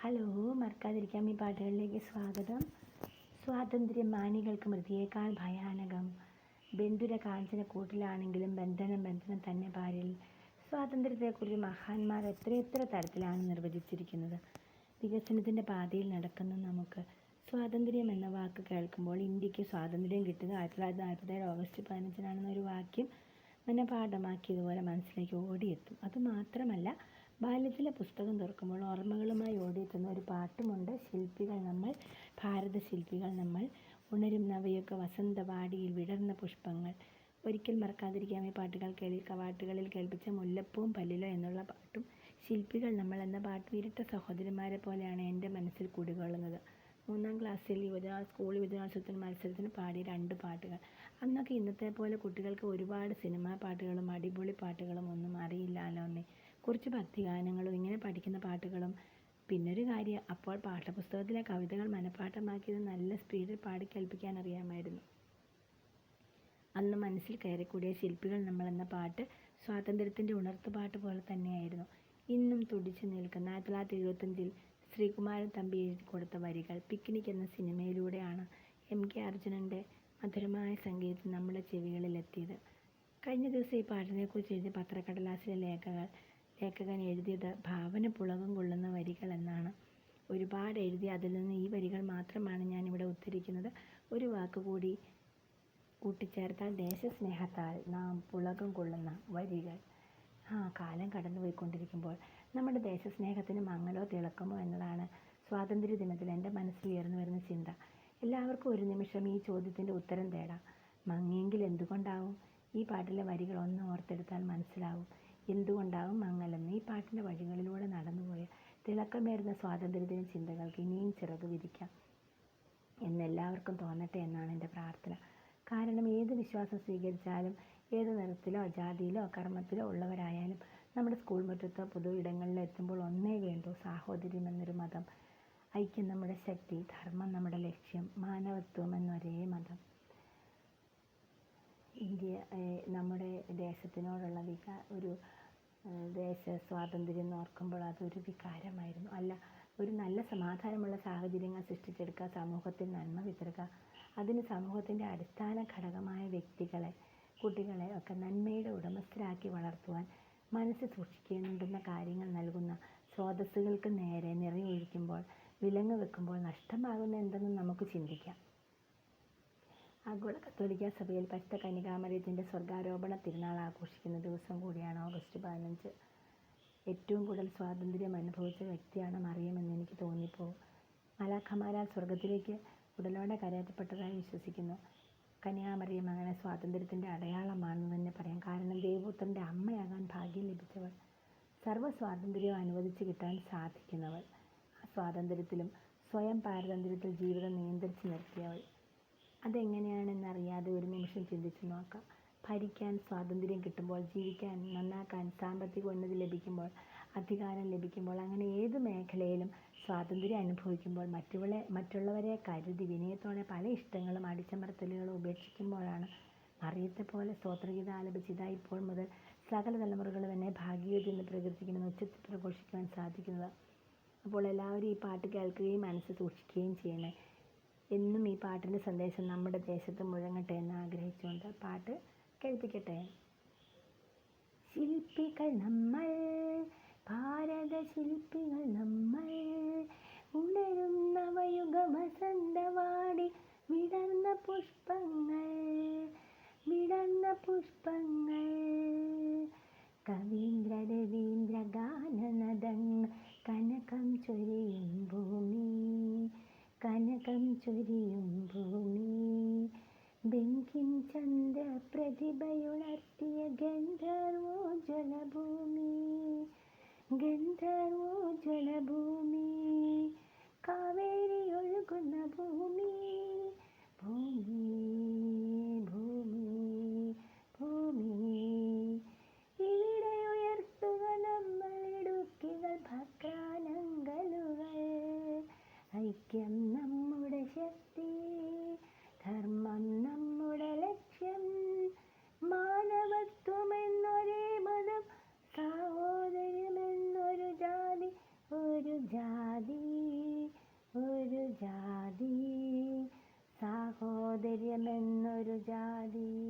Hello, മറക്കാതിരിക്കാം ഈ പാട്ടുകളിലേക്ക് സ്വാഗതം. സ്വാതന്ത്ര്യം മാനികൾക്ക് മൃതിയേക്കാൾ ഭയാനകം. ബന്ധുര കാഞ്ചന കൂട്ടിലാണെങ്കിലും ബന്ധനം ബന്ധനം തന്നെ പാരിൽ. സ്വാതന്ത്ര്യത്തെക്കുറിച്ച് മഹാന്മാർ എത്രയെത്ര തരത്തിലാണ് നിർവചിച്ചിരിക്കുന്നത്. വികസനത്തിൻ്റെ പാതയിൽ നടക്കുന്ന നമുക്ക് സ്വാതന്ത്ര്യം എന്ന വാക്ക് കേൾക്കുമ്പോൾ ഇന്ത്യക്ക് സ്വാതന്ത്ര്യം കിട്ടുക 1947 ഓഗസ്റ്റ് 15-നാണെന്നൊരു വാക്യം മനഃപാഠമാക്കിയതുപോലെ മനസ്സിലേക്ക് ഓടിയെത്തും. അതുമാത്രമല്ല, ബാല്യത്തിലെ പുസ്തകം തുറക്കുമ്പോൾ ഓർമ്മകളുമായി ഓടിയെത്തുന്ന ഒരു പാട്ടുമുണ്ട്. ശില്പികൾ നമ്മൾ, ഭാരതശില്പികൾ നമ്മൾ, ഉണരും നവയുഗ വസന്തവാടിയിൽ വിടർന്ന പുഷ്പങ്ങൾ. ഒരിക്കൽ മറക്കാതിരിക്കാം ഈ പാട്ടുകളിൽ കേൾപ്പിച്ച മുല്ലപ്പൂവും പല്ലിലോ എന്നുള്ള പാട്ടും ശില്പികൾ നമ്മൾ എന്ന പാട്ടും ഇരട്ട സഹോദരന്മാരെ പോലെയാണ് എൻ്റെ മനസ്സിൽ കുടികൊള്ളുന്നത്. 3-ാം ക്ലാസ്സിൽ സ്കൂൾ യുവജനോത്സവത്തിന് മത്സരത്തിന് പാടിയ 2 പാട്ടുകൾ. അന്നൊക്കെ ഇന്നത്തെ പോലെ കുട്ടികൾക്ക് ഒരുപാട് സിനിമാ പാട്ടുകളും അടിപൊളി പാട്ടുകളും ഒന്നും അറിയില്ലാലോന്നേ. കുറച്ച് ഭക്തിഗാനങ്ങളും ഇങ്ങനെ പഠിക്കുന്ന പാട്ടുകളും. പിന്നൊരു കാര്യം, അപ്പോൾ പാഠപുസ്തകത്തിലെ കവിതകൾ മനഃപാഠമാക്കിയത് നല്ല സ്പീഡിൽ പാടിക്കേൾപ്പിക്കാൻ അറിയാമായിരുന്നു. അന്ന് മനസ്സിൽ കയറിക്കൂടിയ ശില്പികൾ നമ്മൾ എന്ന പാട്ട് സ്വാതന്ത്ര്യത്തിൻ്റെ ഉണർത്തുപാട്ട് പോലെ തന്നെയായിരുന്നു. ഇന്നും തുടിച്ചു നിൽക്കുന്ന 1975-ൽ ശ്രീകുമാരൻ തമ്പി എഴുതി കൊടുത്ത വരികൾ. പിക്നിക് എന്ന സിനിമയിലൂടെയാണ് MK അർജുനൻ്റെ മധുരമായ സംഗീതം നമ്മുടെ ചെവികളിലെത്തിയത്. കഴിഞ്ഞ ദിവസം ഈ പാട്ടിനെക്കുറിച്ച് എഴുതിയ പത്രക്കടലാസിലെ ലേഖകൻ എഴുതിയത് ഭാവന പുളകം കൊള്ളുന്ന വരികൾ എന്നാണ്. ഒരുപാട് എഴുതി, അതിൽ നിന്ന് ഈ വരികൾ മാത്രമാണ് ഞാനിവിടെ ഉദ്ധരിക്കുന്നത്. ഒരു വാക്കുകൂടി കൂട്ടിച്ചേർത്താൽ ദേശസ്നേഹത്താൽ നാം പുളകം കൊള്ളുന്ന വരികൾ. കാലം കടന്നുപോയിക്കൊണ്ടിരിക്കുമ്പോൾ നമ്മുടെ ദേശസ്നേഹത്തിന് മങ്ങലോ തിളക്കമോ എന്നതാണ് സ്വാതന്ത്ര്യ ദിനത്തിൽ എൻ്റെ മനസ്സിൽ ഉയർന്നു വരുന്ന ചിന്ത. എല്ലാവർക്കും ഒരു നിമിഷം ഈ ചോദ്യത്തിൻ്റെ ഉത്തരം തേടാം. മങ്ങിയെങ്കിൽ എന്തുകൊണ്ടാവും? ഈ പാട്ടിലെ വരികൾ ഒന്ന് ഓർത്തെടുത്താൽ മനസ്സിലാവും എന്തുകൊണ്ടാവും മങ്ങലെന്ന്. ഈ പാട്ടിൻ്റെ വഴികളിലൂടെ നടന്നുപോയ തിളക്കമേറുന്ന സ്വാതന്ത്ര്യദിന ചിന്തകൾക്ക് ഇനിയും ചിറക് വിരിക്കാം എന്നെല്ലാവർക്കും തോന്നട്ടെ എന്നാണ് എൻ്റെ പ്രാർത്ഥന. കാരണം ഏത് വിശ്വാസം സ്വീകരിച്ചാലും, ഏത് നിറത്തിലോ ജാതിയിലോ കർമ്മത്തിലോ ഉള്ളവരായാലും നമ്മുടെ സ്കൂൾ മുറ്റത്തോ പൊതു ഇടങ്ങളിലോ എത്തുമ്പോൾ ഒന്നേ വേണ്ടൂ: സാഹോദര്യം എന്നൊരു മതം, ഐക്യം നമ്മുടെ ശക്തി, ധർമ്മം നമ്മുടെ ലക്ഷ്യം, മാനവത്വം എന്നൊരേ മതം. നമ്മുടെ ദേശത്തിനോടുള്ള ഒരു ദേശ സ്വാതന്ത്ര്യം ഓർക്കുമ്പോൾ അതൊരു വികാരമായിരുന്നു. അല്ല, ഒരു നല്ല സമാധാനമുള്ള സാഹചര്യങ്ങൾ സൃഷ്ടിച്ചെടുക്കുക, സമൂഹത്തിൽ നന്മ വിതറുക, അതിന് സമൂഹത്തിൻ്റെ അടിസ്ഥാന ഘടകമായ വ്യക്തികളെ, കുട്ടികളെ ഒക്കെ നന്മയുടെ ഉടമസ്ഥരാക്കി വളർത്തുവാൻ മനസ്സ് സൂക്ഷിക്കേണ്ടുന്ന കാര്യങ്ങൾ നൽകുന്ന സ്രോതസ്സുകൾക്ക് നേരെ നിറയൊഴിക്കുമ്പോൾ, വിലങ്ങ് വെക്കുമ്പോൾ നഷ്ടമാകുന്ന എന്തെന്ന് നമുക്ക് ചിന്തിക്കാം. ആഗോള കത്തോലിക്ക സഭയിൽ പരിശുദ്ധ കന്യകാമറിയത്തിൻ്റെ സ്വർഗാരോപണ തിരുനാൾ ആഘോഷിക്കുന്ന ദിവസം കൂടിയാണ് ഓഗസ്റ്റ് 15. ഏറ്റവും കൂടുതൽ സ്വാതന്ത്ര്യം അനുഭവിച്ച വ്യക്തിയാണ് മറിയമെന്ന് എനിക്ക് തോന്നിപ്പോകും. മാലാഖമാരാൽ സ്വർഗത്തിലേക്ക് ഉടലോടെ കയറ്റപ്പെട്ടതായി വിശ്വസിക്കുന്നു. കന്യകാമറിയം അങ്ങനെ സ്വാതന്ത്ര്യത്തിൻ്റെ അടയാളമാണെന്ന് തന്നെ പറയാം. കാരണം ദൈവപുത്രൻ്റെ അമ്മയാകാൻ ഭാഗ്യം ലഭിച്ചവൾ, സർവ്വ സ്വാതന്ത്ര്യവും അനുവദിച്ച് കിട്ടാൻ സാധിക്കുന്നവൾ, ആ സ്വാതന്ത്ര്യത്തിലും സ്വയം പാരതന്ത്ര്യത്തിൽ ജീവിതം നിയന്ത്രിച്ച് നിർത്തിയവൾ. അതെങ്ങനെയാണെന്നറിയാതെ ഒരു നിമിഷം ചിന്തിച്ചു നോക്കാം. ഭരിക്കാൻ സ്വാതന്ത്ര്യം കിട്ടുമ്പോൾ, ജീവിക്കാൻ, നന്നാക്കാൻ സാമ്പത്തിക ഉന്നതി ലഭിക്കുമ്പോൾ, അധികാരം ലഭിക്കുമ്പോൾ, അങ്ങനെ ഏത് മേഖലയിലും സ്വാതന്ത്ര്യം അനുഭവിക്കുമ്പോൾ, മറ്റുള്ളവരെ കരുതി വിനയത്തോടെ പല ഇഷ്ടങ്ങളും അടിച്ചമർത്തലുകളും ഉപേക്ഷിക്കുമ്പോഴാണ് മറിയത്തെപ്പോലെ സ്തോത്രഗീതം ആലപിച്ചത് ഇപ്പോൾ മുതൽ സകല തലമുറകളും എന്നെ ഭാഗ്യവതി എന്ന് പ്രകീർത്തിക്കണമെന്ന് ഉച്ചത്തിൽ പ്രഘോഷിക്കുവാൻ സാധിക്കുന്നത്. അപ്പോൾ എല്ലാവരും ഈ പാട്ട് കേൾക്കുകയും മനസ്സ് സൂക്ഷിക്കുകയും ചെയ്യണേ. എന്നും ഈ പാട്ടിൻ്റെ സന്ദേശം നമ്മുടെ ദേശത്ത് മുഴങ്ങട്ടെ എന്ന് ആഗ്രഹിച്ചുകൊണ്ട് പാട്ട് കേൾപ്പിക്കട്ടെ. ശില്പികൾ നമ്മൾ, ഭാരതശില്പികൾ നമ്മൾ, ഉണരും നവയുഗ വസന്തവാടി വിടർന്ന പുഷ്പങ്ങൾ, വിടർന്ന പുഷ്പങ്ങൾ. കവീന്ദ്ര രവീന്ദ്ര ഗാനനദങ്ങൾ, കനകം ചൊരിയും ഭൂമി, കനകം ചൊരിയും ഭൂമി. ബങ്കിം ചന്ദ്ര പ്രതിഭയുണർത്തിയ ഗന്ധർവോജ്വലഭൂമി, ഗന്ധർവോജ്വലഭൂമി. കാവേരി ഒഴുകുന്ന ഭൂമി, ഭൂമി, ഭൂമി, ഭൂമി. ഇവിടെ ഉയർത്തുക നമ്മൾ ഇടുക്കികൾ, ഭക്രാനങ്കലുകൾ. ഐക്യം നമ്മുടെ ശക്തി, ധർമ്മം നമ്മുടെ ലക്ഷ്യം, മാനവത്വം എന്നൊരേ മതം, സാഹോദര്യം എന്നൊരു ജാതി, ഒരു ജാതി. ജാതി, സാഹോദര്യമെന്നൊരു ജാതി.